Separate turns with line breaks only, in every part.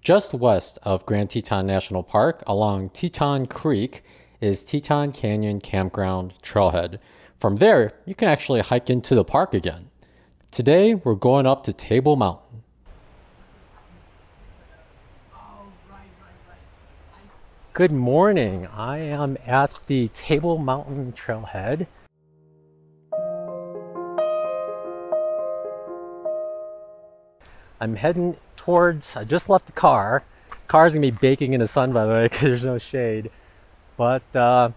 Just west of Grand Teton National Park along Teton Creek is Teton Campground trailhead. From there, you can actually hike into the park again. Today, we're going up to Table Mountain. Good morning. I am at the Table Mountain trailhead. I'm heading towards, I just left the car. Car's gonna be baking in the sun, by the way, because there's no shade. But the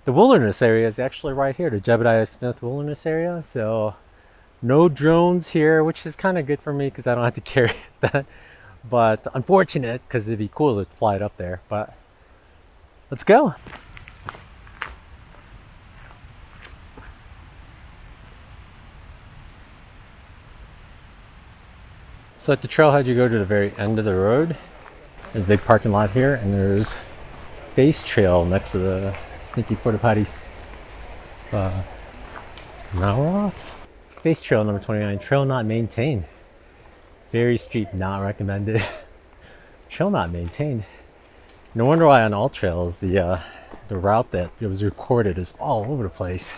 wilderness area is actually right here, the Jebediah Smith Wilderness Area. So no drones here, which is kind of good for me because I don't have to carry that. But unfortunate, because it'd be cool to fly it up there. But let's go. So at the trailhead, you go to the very end of the road. There's a big parking lot here, and there's base trail next to the sneaky porta potties. Now we're off. Base trail number 29, trail not maintained. Very steep, not recommended. Trail not maintained. No wonder why on all trails the route that was recorded is all over the place.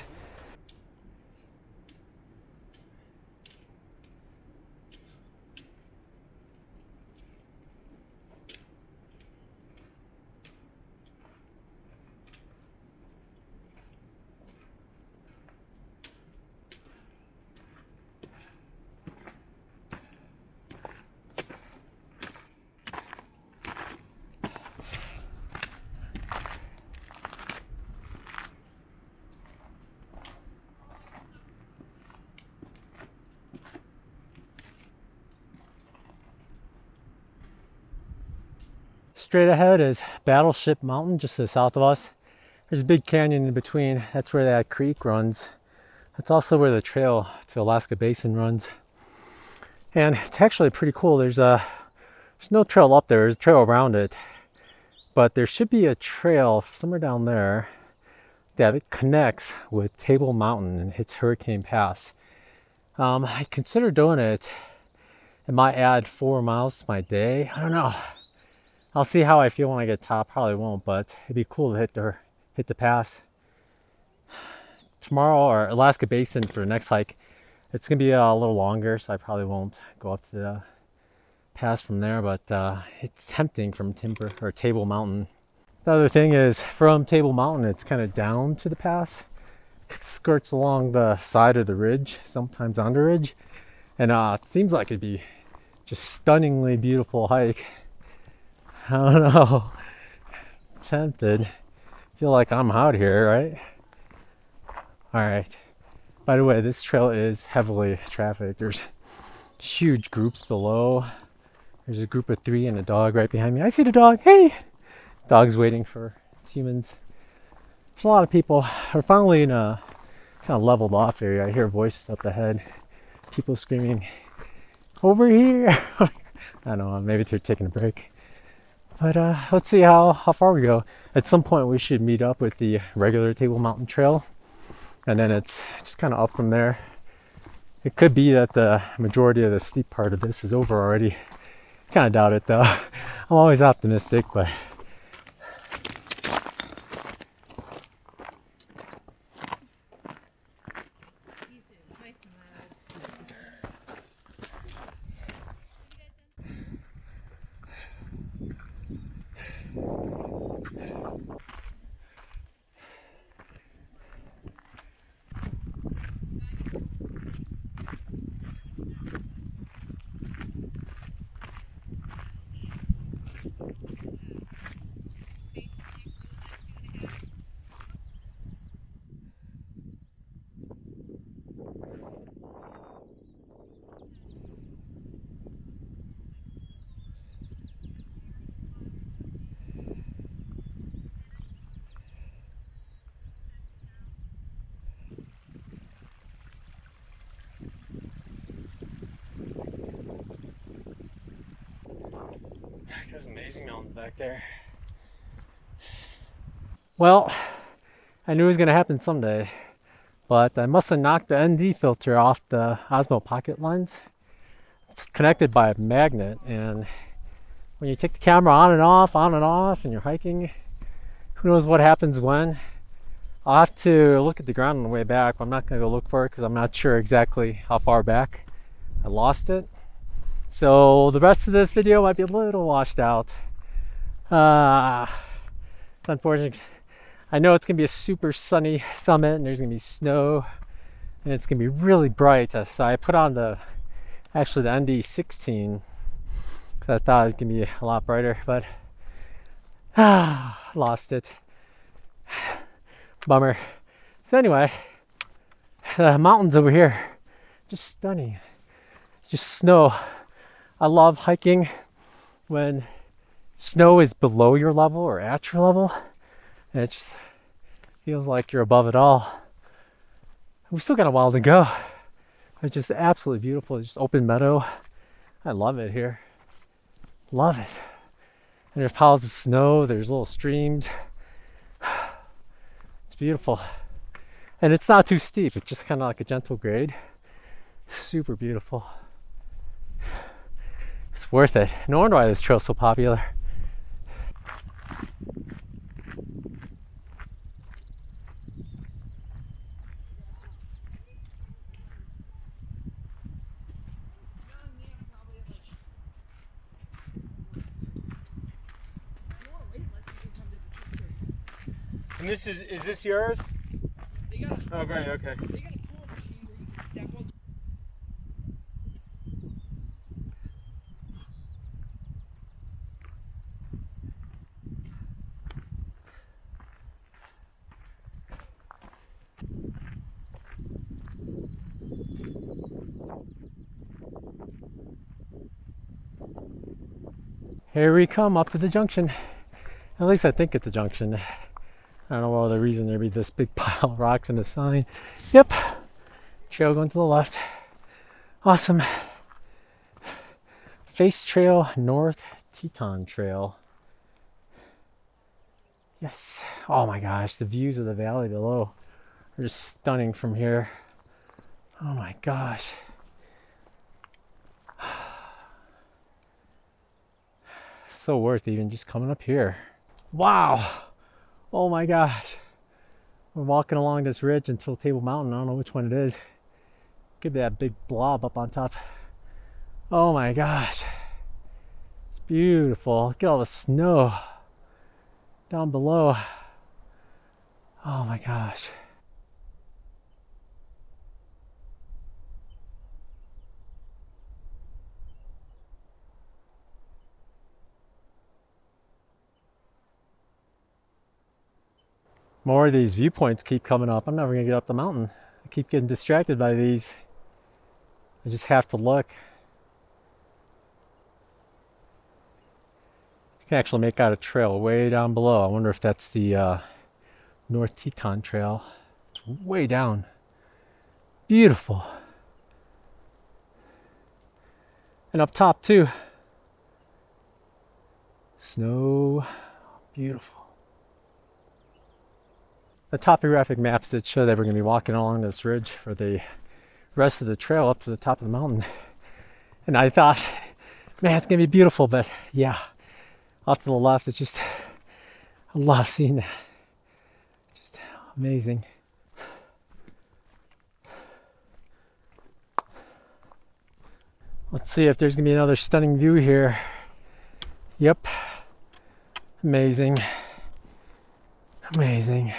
Straight ahead is Battleship Mountain, just to the south of us. There's a big canyon in between. That's where that creek runs. That's also where the trail to Alaska Basin runs. And it's actually pretty cool. There's no trail up there. There's a trail around it. But there should be a trail somewhere down there that it connects with Table Mountain and hits Hurricane Pass. I consider doing it. It might add 4 miles to my day. I don't know. I'll see how I feel when I get top. Probably won't, but it'd be cool to hit the pass. Tomorrow, or Alaska Basin for the next hike, it's gonna be a little longer, so I probably won't go up to the pass from there. But it's tempting from Table Mountain. The other thing is, from Table Mountain, it's kind of down to the pass. It skirts along the side of the ridge, sometimes on the ridge, and it seems like it'd be just stunningly beautiful hike. I don't know. Tempted. Feel like I'm out here, right? Alright. By the way, this trail is heavily trafficked. There's huge groups below. There's a group of 3 and a dog right behind me. I see the dog. Hey! Dog's waiting for its humans. There's a lot of people. We're finally in a kind of leveled off area. I hear voices up ahead. People screaming, over here! I don't know, maybe they're taking a break. But let's see how far we go. At some point we should meet up with the regular Table Mountain Trail. And then it's just kind of up from there. It could be that the majority of the steep part of this is over already. Kind of doubt it though. I'm always optimistic, but... There's amazing mountains back there. Well, I knew it was going to happen someday, but I must have knocked the ND filter off the Osmo pocket lens. It's connected by a magnet, and when you take the camera on and off, and you're hiking, who knows what happens when. I'll have to look at the ground on the way back. I'm not going to go look for it because I'm not sure exactly how far back I lost it. So the rest of this video might be a little washed out. It's unfortunate. I know it's going to be a super sunny summit and there's going to be snow and it's going to be really bright. So I put on the ND16 because I thought it could be a lot brighter, but lost it. Bummer. So anyway, the mountains over here, just stunning. Just snow. I love hiking when snow is below your level or at your level, and it just feels like you're above it all. We still got a while to go. It's just absolutely beautiful. It's just open meadow. I love it here. Love it. And there's piles of snow. There's little streams. It's beautiful. And it's not too steep. It's just kind of like a gentle grade. Super beautiful. It's worth it. No wonder why this trail's so popular.
And this is this yours? Oh, great, okay.
They got a pool machine where you can step on.
Here we come up to the junction. At least I think it's a junction. I don't know what other reason there'd be this big pile of rocks and a sign. Yep. Trail going to the left. Awesome. Face Trail North Teton Trail. Yes. Oh my gosh, the views of the valley below are just stunning from here. Oh my gosh. So worth even just coming up here. Wow. Oh my gosh. We're walking along this ridge until Table Mountain. I don't know which one it is. Could be that big blob up on top. Oh my gosh. It's beautiful. Look at all the snow down below. Oh my gosh. More of these viewpoints keep coming up. I'm never gonna get up the mountain. I keep getting distracted by these. I just have to look. You can actually make out a trail way down below. I wonder if that's the North Teton Trail. It's way down. Beautiful. And up top too. Snow. Beautiful. The topographic maps did show that we're going to be walking along this ridge for the rest of the trail up to the top of the mountain. And I thought, man, it's going to be beautiful, but yeah, off to the left, it's just, I love seeing that. Just amazing. Let's see if there's going to be another stunning view here. Yep. Amazing. Amazing.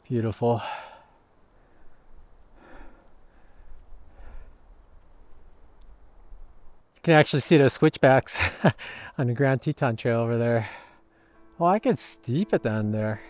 Beautiful. You can actually see the switchbacks on the Grand Teton Trail over there. Oh, I get steep at the end there.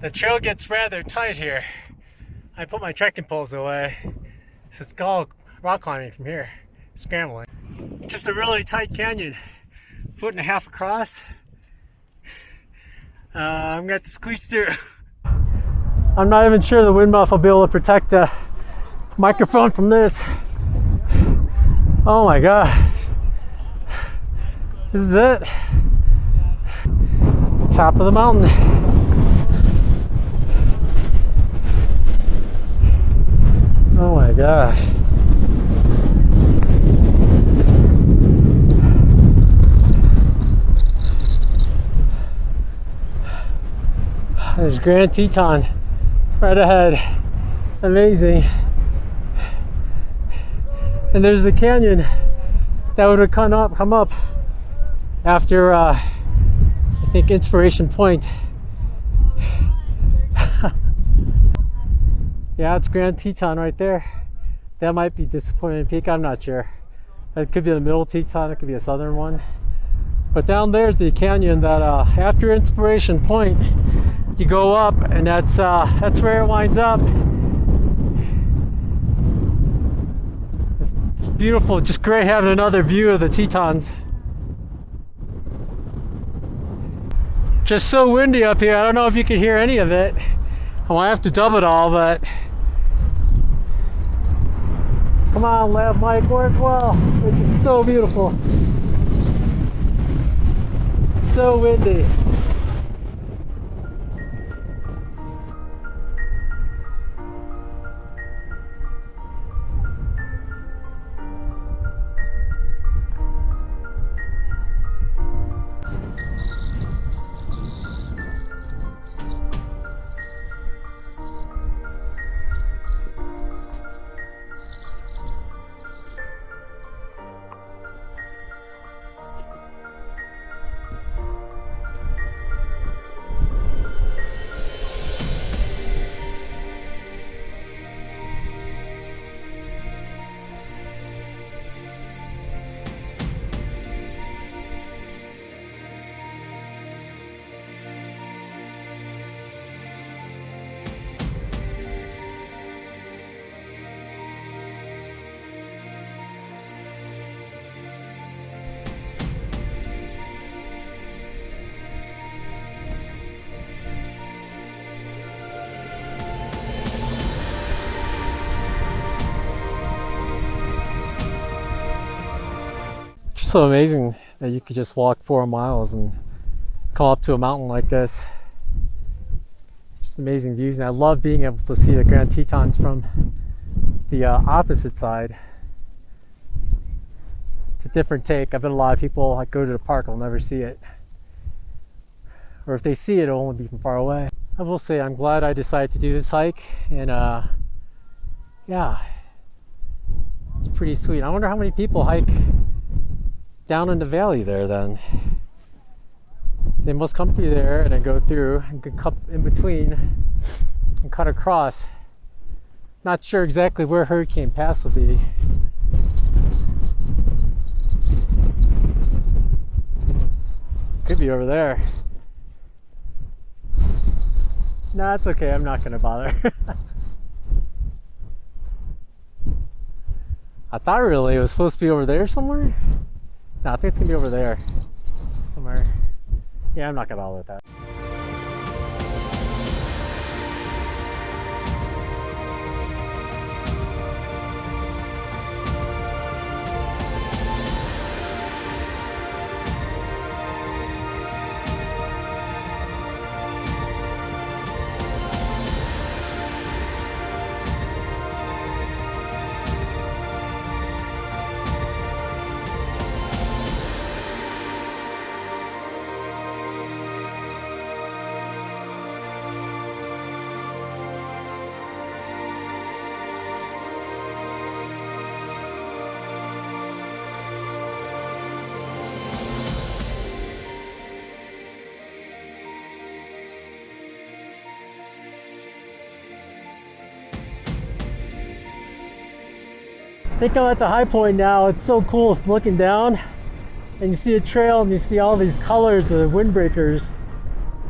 The trail gets rather tight here. I put my trekking poles away, so it's all rock climbing from here, scrambling. Just a really tight canyon, 1.5 feet across. I'm gonna have to squeeze through. I'm not even sure the wind muff will be able to protect the microphone from this. Oh my god. This is it. Top of the mountain. Oh my gosh. There's Grand Teton right ahead. Amazing. And there's the canyon that would have come up after I think Inspiration Point. Yeah, it's Grand Teton right there. That might be Disappointment Peak, I'm not sure. It could be the middle Teton, it could be a southern one. But down there's the canyon that after Inspiration Point you go up, and that's where it winds up. It's beautiful, just great having another view of the Tetons. Just so windy up here, I don't know if you can hear any of it. I might have to dub it all, but come on, lav mic, work well. It's just so beautiful. So windy. So amazing that you could just walk 4 miles and come up to a mountain like this. Just amazing views, and I love being able to see the Grand Tetons from the opposite side. It's a different take. I bet a lot of people like go to the park will never see it, or if they see it, it'll only be from far away. I will say I'm glad I decided to do this hike, and yeah, it's pretty sweet. I wonder how many people hike down in the valley there then. They must come through there and then go through and cut in between and cut across. Not sure exactly where Hurricane Pass will be. Could be over there. Nah, it's okay, I'm not gonna bother. I thought really it was supposed to be over there somewhere. No, I think it's gonna be over there somewhere. Yeah, I'm not gonna bother with that. I think I'm at the high point now. It's so cool looking down and you see a trail and you see all these colors of the windbreakers.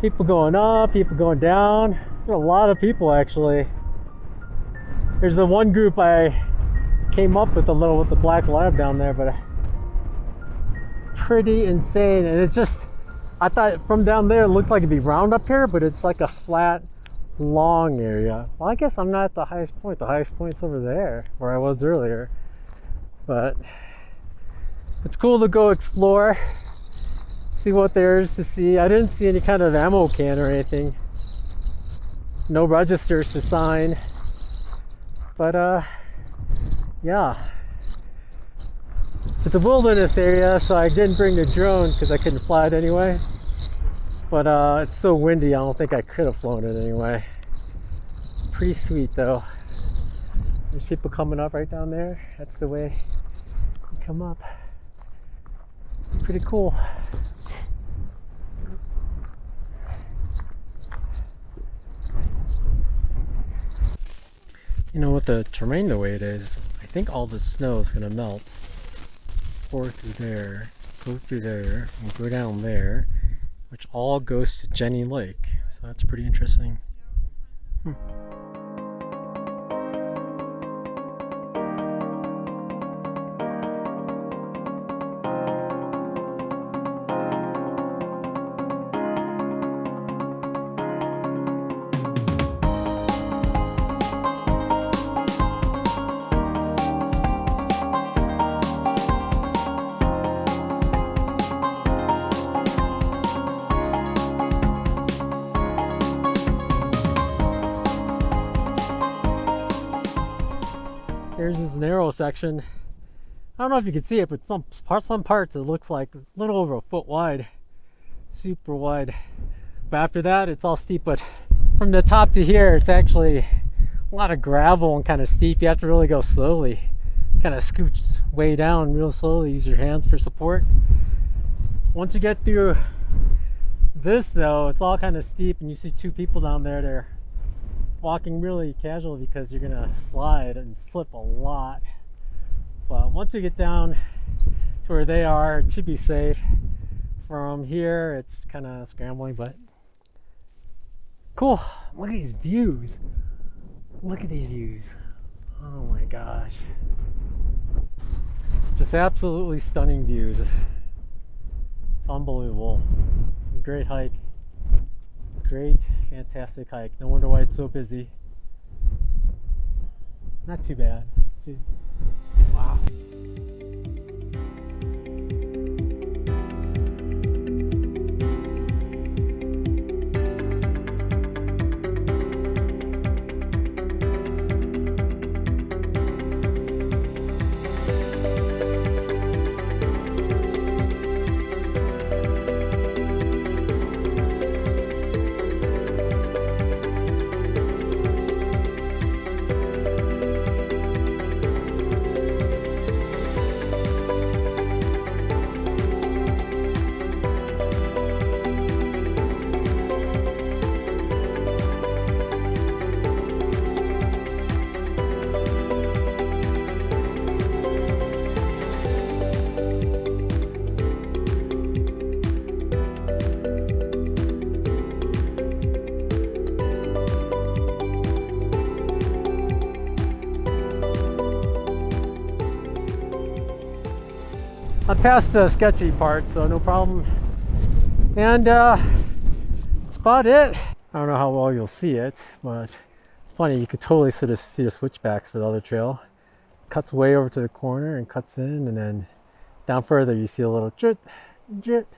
People going up, people going down. There's a lot of people actually. There's the one group I came up with with the black lab down there, but pretty insane. And it's just, I thought from down there it looked like it'd be round up here, but it's like a flat, long area. Well, I guess I'm not at the highest point. The highest point's over there where I was earlier. But it's cool to go explore, see what there is to see. I didn't see any kind of ammo can or anything. No registers to sign. But yeah. It's a wilderness area, so I didn't bring the drone because I couldn't fly it anyway. But it's so windy, I don't think I could have flown it anyway. Pretty sweet though. There's people coming up right down there. That's the way you come up. Pretty cool. You know, with the terrain the way it is, I think all the snow is going to melt. Pour through there, go through there, and go down there, which all goes to Jenny Lake. So that's pretty interesting. Here's this narrow section. I don't know if you can see it, but some parts it looks like a little over a foot wide. Super wide. But after that, it's all steep. But from the top to here, it's actually a lot of gravel and kind of steep. You have to really go slowly. Kind of scooch way down real slowly. Use your hands for support. Once you get through this though, it's all kind of steep, and you see two people down there. They're walking really casual because you're gonna slide and slip a lot. But once you get down to where they are, it should be safe. From here, it's kind of scrambling, but cool. Look at these views. Look at these views. Oh my gosh. Just absolutely stunning views. It's unbelievable. Great hike. Great, fantastic hike. No wonder why it's so busy. Not too bad. Wow. I passed the sketchy part, so no problem. And that's about it. I don't know how well you'll see it, but it's funny, you could totally sort of see the switchbacks for the other trail. Cuts way over to the corner and cuts in, and then down further you see a little drip, drip.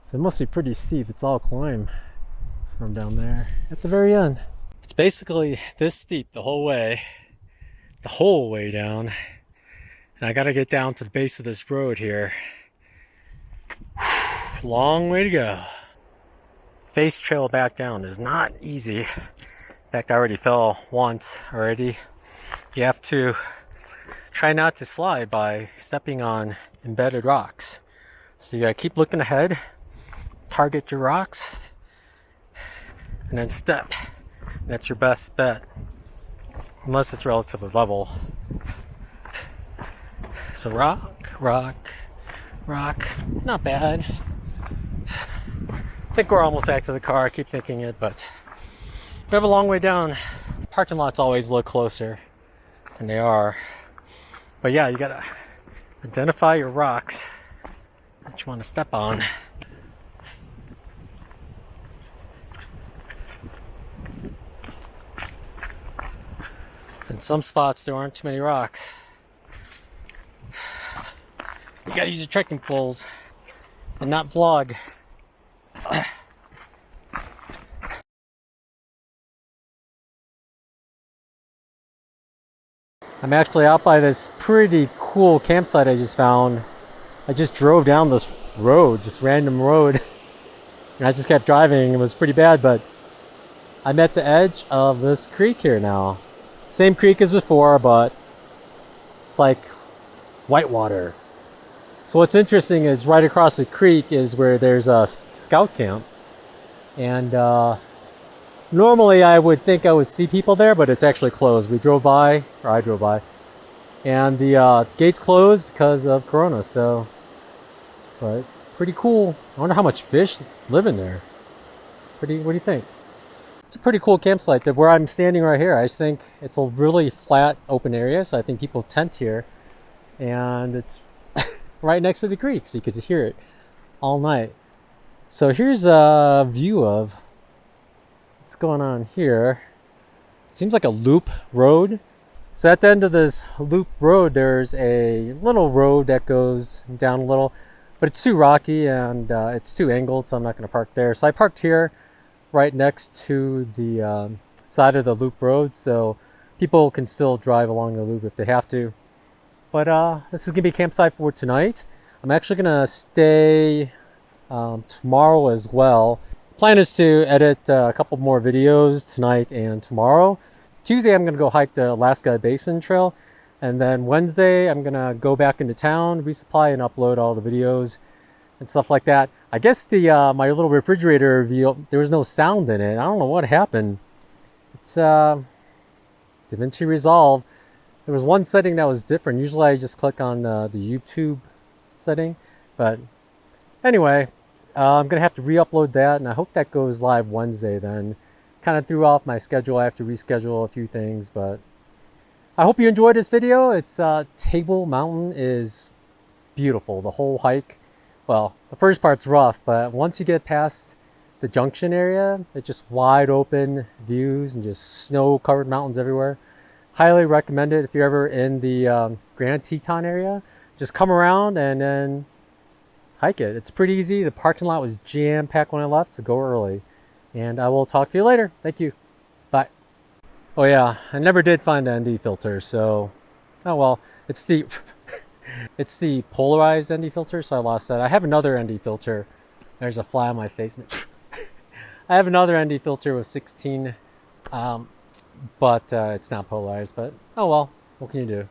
So it must be pretty steep. It's all climb from down there at the very end. It's basically this steep the whole way down. And I gotta get down to the base of this road here. Long way to go. Face trail back down is not easy. In fact, I already fell once already. You have to try not to slide by stepping on embedded rocks. So you gotta keep looking ahead, target your rocks, and then step. That's your best bet, unless it's relatively level. So rock, rock, rock, not bad. I think we're almost back to the car. I keep thinking it, but we have a long way down. Parking lots always look closer, and they are. But yeah, you gotta identify your rocks that you want to step on. In some spots, there aren't too many rocks. You gotta use your trekking poles and not vlog. I'm actually out by this pretty cool campsite I just found. I just drove down this road, just random road, and I just kept driving. It was pretty bad, but I'm at the edge of this creek here now. Same creek as before, but it's like whitewater. So what's interesting is right across the creek is where there's a scout camp. And normally I would think I would see people there, but it's actually closed. We drove by, or I drove by, and the gate's closed because of Corona. So, but pretty cool. I wonder how much fish live in there. What do you think? It's a pretty cool campsite. That where I'm standing right here, I think it's a really flat open area, so I think people tent here, and it's right next to the creek, so you could hear it all night. So here's a view of what's going on here. It seems like a loop road. So at the end of this loop road, there's a little road that goes down a little, but it's too rocky and it's too angled, so I'm not going to park there. So I parked here right next to the side of the loop road, so people can still drive along the loop if they have to. But this is going to be a campsite for tonight. I'm actually going to stay tomorrow as well. Plan is to edit a couple more videos tonight and tomorrow. Tuesday I'm going to go hike the Alaska Basin Trail, and then Wednesday I'm going to go back into town, resupply and upload all the videos and stuff like that. I guess the my little refrigerator review, there was no sound in it. I don't know what happened. It's Davinci Resolve. There was one setting that was different. Usually I just click on the YouTube setting, but anyway, I'm gonna have to re-upload that, and I hope that goes live Wednesday. Then kind of threw off my schedule. I have to reschedule a few things, but I hope you enjoyed this video. It's Table Mountain is beautiful. The whole hike, well, the first part's rough, but once you get past the junction area, it's just wide open views and just snow-covered mountains everywhere. Highly recommend it if you're ever in the Grand Teton area. Just come around and then hike it. It's pretty easy. The parking lot was jam-packed when I left, so go early. And I will talk to you later. Thank you. Bye. Oh yeah, I never did find the ND filter, so oh well. It's the it's the polarized ND filter, so I lost that. I have another ND filter. There's a fly on my face. I have another ND filter with 16, but it's not polarized. But oh well, what can you do?